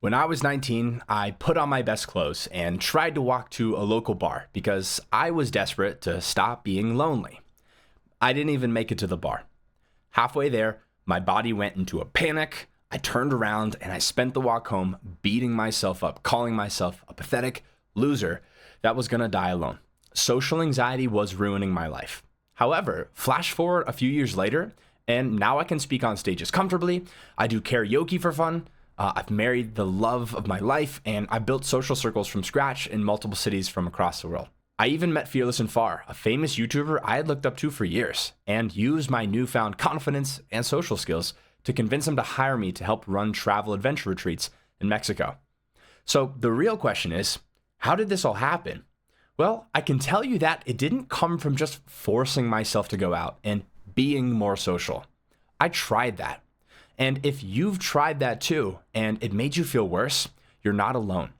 When I was 19, I put on my best clothes and tried to walk to a local bar because I was desperate to stop being lonely. I didn't even make it to the bar. Halfway there, my body went into a panic. I turned around and I spent the walk home beating myself up, calling myself a pathetic loser that was gonna die alone. Social anxiety was ruining my life. However, flash forward a few years later, and now I can speak on stages comfortably. I do karaoke for fun. I've married the love of my life, and I built social circles from scratch in multiple cities from across the world. I even met Fearless and Far, a famous YouTuber I had looked up to for years, and used my newfound confidence and social skills to convince him to hire me to help run travel adventure retreats in Mexico. So the real question is, how did this all happen? Well, I can tell you that it didn't come from just forcing myself to go out and being more social. I tried that. And if you've tried that too, and it made you feel worse, you're not alone.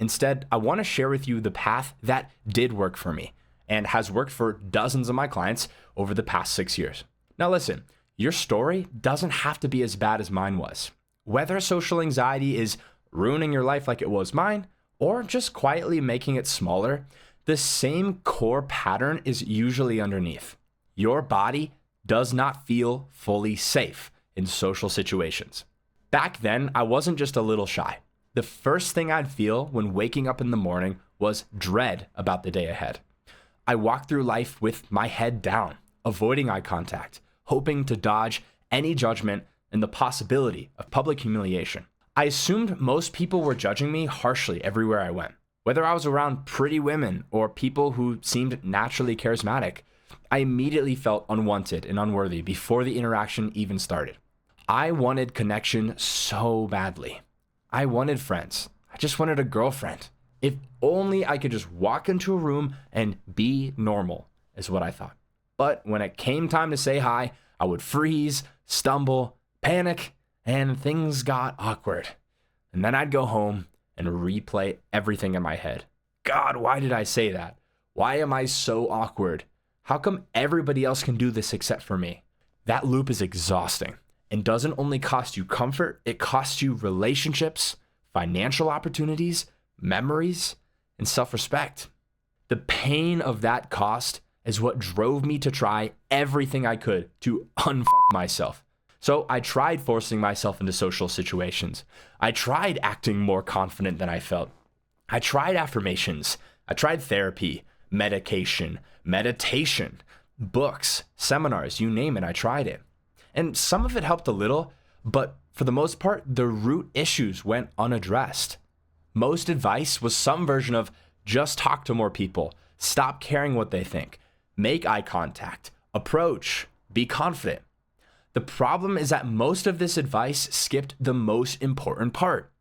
Instead, I want to share with you the path that did work for me and has worked for dozens of my clients over the past 6 years. Now listen, your story doesn't have to be as bad as mine was. Whether social anxiety is ruining your life like it was mine, or just quietly making it smaller, the same core pattern is usually underneath. Your body does not feel fully safe in social situations. Back then, I wasn't just a little shy. The first thing I'd feel when waking up in the morning was dread about the day ahead. I walked through life with my head down, avoiding eye contact, hoping to dodge any judgment and the possibility of public humiliation. I assumed most people were judging me harshly everywhere I went. Whether I was around pretty women or people who seemed naturally charismatic, I immediately felt unwanted and unworthy before the interaction even started. I wanted connection so badly. I wanted friends. I just wanted a girlfriend. If only I could just walk into a room and be normal, is what I thought. But when it came time to say hi, I would freeze, stumble, panic, and things got awkward. And then I'd go home and replay everything in my head. God, why did I say that? Why am I so awkward? How come everybody else can do this except for me? That loop is exhausting and doesn't only cost you comfort, it costs you relationships, financial opportunities, memories, and self-respect. The pain of that cost is what drove me to try everything I could to unfuck myself. So I tried forcing myself into social situations. I tried acting more confident than I felt. I tried affirmations. I tried therapy, medication, meditation, books, seminars, you name it, I tried it. And some of it helped a little, but for the most part, the root issues went unaddressed. Most advice was some version of just talk to more people, stop caring what they think, make eye contact, approach, be confident. The problem is that most of this advice skipped the most important part.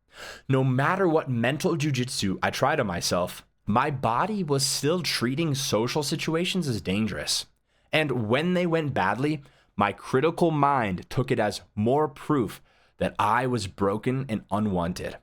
No matter what mental jujitsu I tried on myself, my body was still treating social situations as dangerous. And when they went badly, my critical mind took it as more proof that I was broken and unwanted.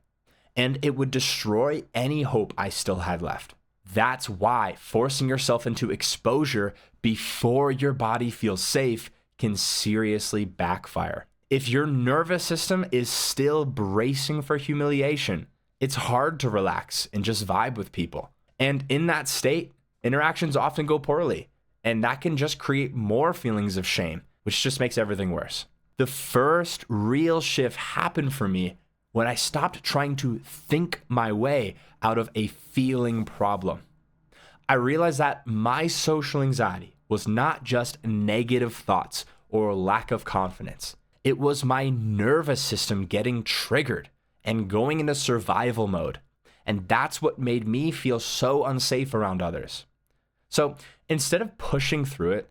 And it would destroy any hope I still had left. That's why forcing yourself into exposure before your body feels safe can seriously backfire. If your nervous system is still bracing for humiliation, it's hard to relax and just vibe with people. And in that state, interactions often go poorly, and that can just create more feelings of shame, which just makes everything worse. The first real shift happened for me when I stopped trying to think my way out of a feeling problem. I realized that my social anxiety was not just negative thoughts or lack of confidence. It was my nervous system getting triggered and going into survival mode. And that's what made me feel so unsafe around others. So instead of pushing through it,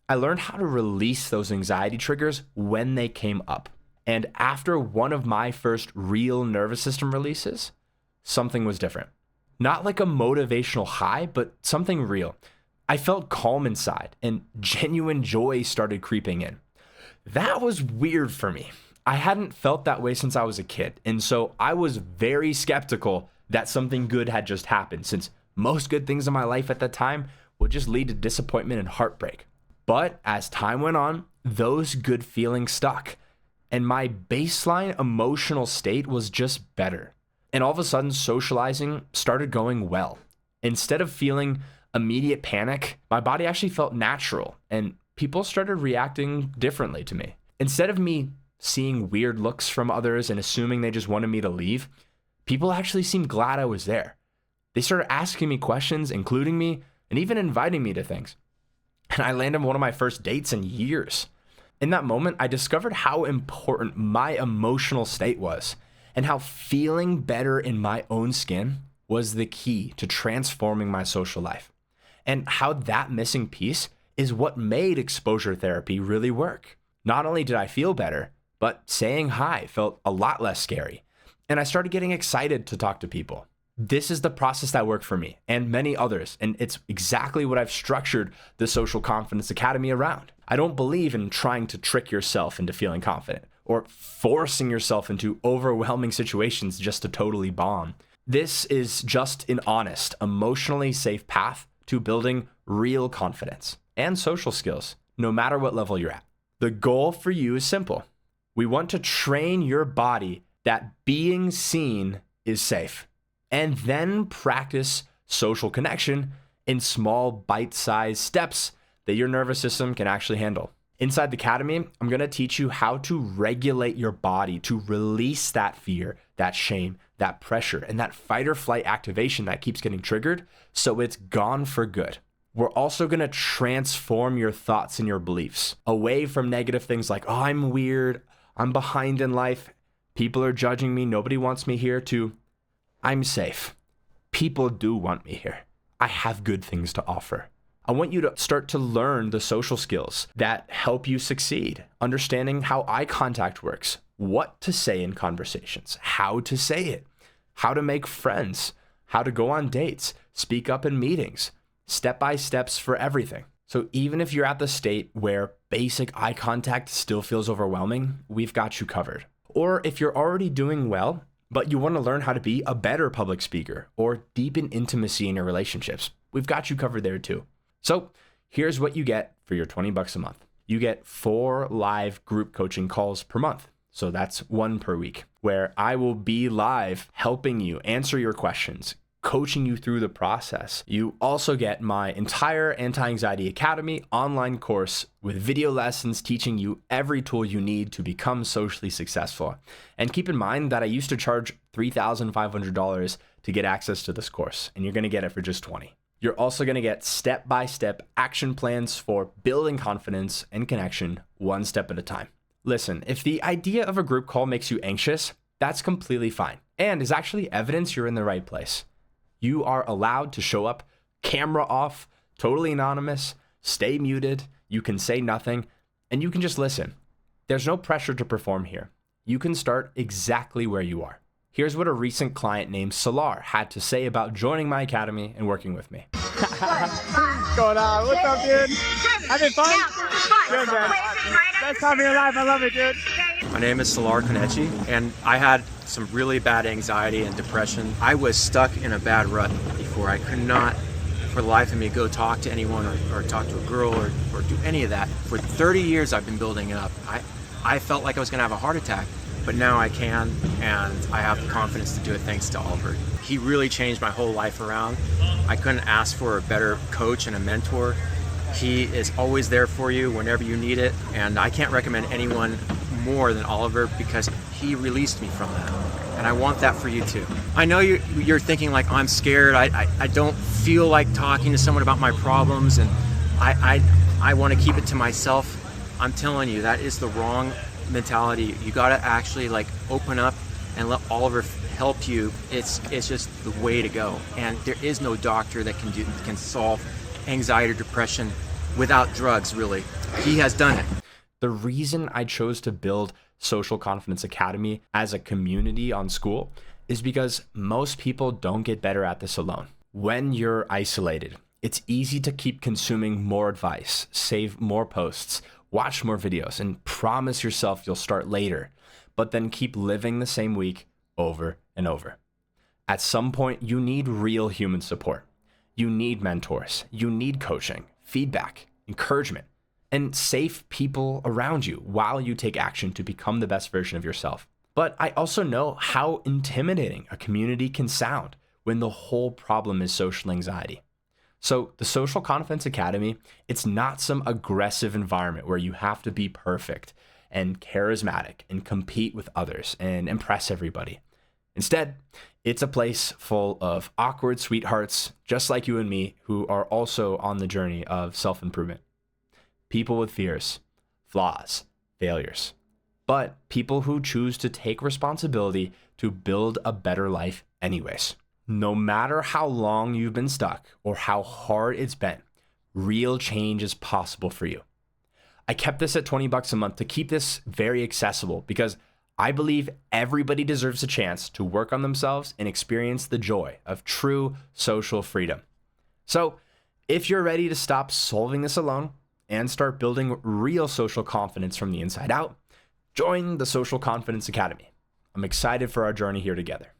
I learned how to release those anxiety triggers when they came up. And after one of my first real nervous system releases, something was different. Not like a motivational high, but something real. I felt calm inside and genuine joy started creeping in. That was weird for me. I hadn't felt that way since I was a kid. And so I was very skeptical that something good had just happened, since most good things in my life at that time would just lead to disappointment and heartbreak. But as time went on, those good feelings stuck, and my baseline emotional state was just better. And all of a sudden, socializing started going well. Instead of feeling immediate panic, my body actually felt natural and people started reacting differently to me. Instead of me seeing weird looks from others and assuming they just wanted me to leave, people actually seemed glad I was there. They started asking me questions, including me, and even inviting me to things. And I landed one of my first dates in years. In that moment, I discovered how important my emotional state was and how feeling better in my own skin was the key to transforming my social life. And how that missing piece is what made exposure therapy really work. Not only did I feel better, but saying hi felt a lot less scary. And I started getting excited to talk to people. This is the process that worked for me and many others, and it's exactly what I've structured the Social Confidence Academy around. I don't believe in trying to trick yourself into feeling confident or forcing yourself into overwhelming situations just to totally bomb. This is just an honest, emotionally safe path to building real confidence and social skills, no matter what level you're at. The goal for you is simple. We want to train your body that being seen is safe, and then practice social connection in small bite-sized steps that your nervous system can actually handle. Inside the Academy, I'm gonna teach you how to regulate your body to release that fear, that shame, that pressure, and that fight or flight activation that keeps getting triggered so it's gone for good. We're also gonna transform your thoughts and your beliefs away from negative things like, oh, I'm weird, I'm behind in life, people are judging me, nobody wants me here, to I'm safe. People do want me here. I have good things to offer. I want you to start to learn the social skills that help you succeed, understanding how eye contact works, what to say in conversations, how to say it, how to make friends, how to go on dates, speak up in meetings, step-by-steps for everything. So even if you're at the state where basic eye contact still feels overwhelming, we've got you covered. Or if you're already doing well, but you want to learn how to be a better public speaker or deepen intimacy in your relationships, we've got you covered there too. So here's what you get for your $20 a month. You get 4 live group coaching calls per month. So that's 1 per week, where I will be live helping you answer your questions, coaching you through the process. You also get my entire Anti-Anxiety Academy online course with video lessons teaching you every tool you need to become socially successful. And keep in mind that I used to charge $3,500 to get access to this course, and you're gonna get it for just $20. You're also gonna get step-by-step action plans for building confidence and connection 1 step at a time. Listen, if the idea of a group call makes you anxious, that's completely fine and is actually evidence you're in the right place. You are allowed to show up, camera off, totally anonymous, stay muted, you can say nothing, and you can just listen. There's no pressure to perform here. You can start exactly where you are. Here's what a recent client named Solar had to say about joining my academy and working with me. What's going on? What's up, dude? Having fun? Good, man. Best time of your life. I love it, dude. My name is Solar Konechi, and I had some really bad anxiety and depression. I was stuck in a bad rut before. I could not, for the life of me, go talk to anyone or talk to a girl or do any of that. For 30 years, I've been building it up. I felt like I was going to have a heart attack, but now I can, and I have the confidence to do it thanks to Oliver. He really changed my whole life around. I couldn't ask for a better coach and a mentor. He is always there for you whenever you need it, and I can't recommend anyone more than Oliver because he released me from that, and I want that for you too. I know you're thinking like, I'm scared, I don't feel like talking to someone about my problems, and I want to keep it to myself. I'm telling you, that is the wrong mentality. You got to actually like open up and let Oliver help you. It's just the way to go, and there is no doctor that can solve anxiety or depression without drugs, really. He has done it. The reason I chose to build Social Confidence Academy as a community on Skool is because most people don't get better at this alone. When you're isolated, it's easy to keep consuming more advice, save more posts, watch more videos, and promise yourself you'll start later, but then keep living the same week over and over. At some point, you need real human support. You need mentors. You need coaching, feedback, encouragement, and safe people around you while you take action to become the best version of yourself. But I also know how intimidating a community can sound when the whole problem is social anxiety. So the Social Confidence Academy, it's not some aggressive environment where you have to be perfect and charismatic and compete with others and impress everybody. Instead, it's a place full of awkward sweethearts just like you and me who are also on the journey of self-improvement. People with fears, flaws, failures, but people who choose to take responsibility to build a better life anyways. No matter how long you've been stuck or how hard it's been, real change is possible for you. I kept this at $20 a month to keep this very accessible because I believe everybody deserves a chance to work on themselves and experience the joy of true social freedom. So, if you're ready to stop solving this alone and start building real social confidence from the inside out, join the Social Confidence Academy. I'm excited for our journey here together.